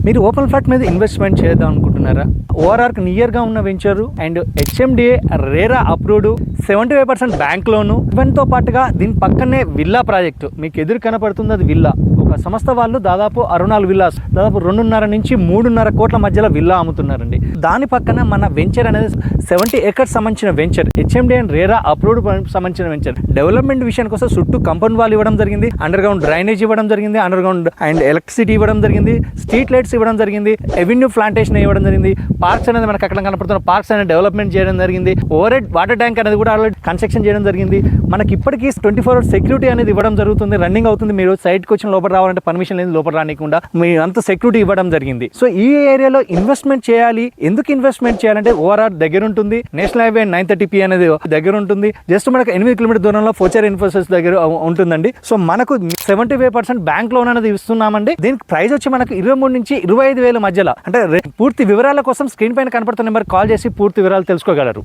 మీరు open flat మీద investment చేద్దాం అనుకుంటున్నారా? ఓఆర్ఆర్కి నియర్గా ఉన్న venture and HMDA RERA approved 75% bank loan. ఇవన్నీతో పాటుగా దీని పక్కనే విల్లా ప్రాజెక్టు మీకు ఎదురు కనపడుతుంది. అది విల్లా ఒక సంస్థ వాళ్ళు దాదాపు 64 విల్లాస్ దాదాపు 2.5 నుంచి 3.5 కోట్ల మధ్యలో విల్లా అమ్ముతున్నారండి. దాని పక్కన మన వెంచర్ అనేది 70 ఏకర్స్ సంబంధించిన venture, HMDA and RERA approved సంబంధించిన వెంచర్. డెవలప్మెంట్ విషయానికి వస్తే చుట్టూ కంపౌండ్ వాల్ ఇవ్వడం జరిగింది, అండర్ గ్రౌండ్ డ్రైనేజ్ ఇవ్వడం జరిగింది, అండర్ గ్రౌండ్ అండ్ ఎలక్ట్రిసిటీ ఇవ్వడం జరిగింది, స్ట్రీట్ లైట్స్ ఇవ్వడం జరిగింది, ఎవెన్యూ ప్లాంటేషన్ ఇవ్వడం జరిగింది, పార్క్స్ అనేది మనకు అక్కడ కనపడుతున్న పార్క్స్ అనేది డెవలప్మెంట్ చేయడం జరిగింది, ఓవర్ హెడ్ వాటర్ ట్యాంక్ అనేది కూడా ఆల్రెడీ కన్స్ట్రక్షన్ చేయడం జరిగింది. మనకి ఇప్పటికీ 24 hours సెక్యూరిటీ అనేది ఇవ్వడం జరుగుతుంది, రన్నింగ్ అవుతుంది. మీరు సైట్కి వచ్చిన లోపల రావాలంటే పర్మిషన్ లేదు, లోపల రానికుండా మీ అంత సెక్యూరిటీ ఇవ్వడం జరిగింది. సో ఈ ఏరియాలో ఇన్వెస్ట్మెంట్ చేయాలి. ఎందుకు ఇన్వెస్ట్మెంట్ చేయాలంటే ఓఆర్ఆర్ దగ్గర ఉంటుంది, నేషనల్ హైవే 930P అనేది దగ్గర ఉంటుంది, జస్ట్ మనకు 8 కిలోమీటర్ దూరంలో ఫోచర్ ఇన్ఫోసిస్ దగ్గర ఉంటుందండి. సో మనకు 75% బ్యాంక్ లోన్ అనేది ఇస్తున్నామండి. దీనికి ప్రైస్ వచ్చి మనకు 23 నుంచి 25,000 మధ్యలో. అంటే పూర్తి వివరాల కోసం స్క్రీన్ పైన కనపడుతున్న నెంబర్ కాల్ చేసి పూర్తి వివరాలు తెలుసుకోగలరు.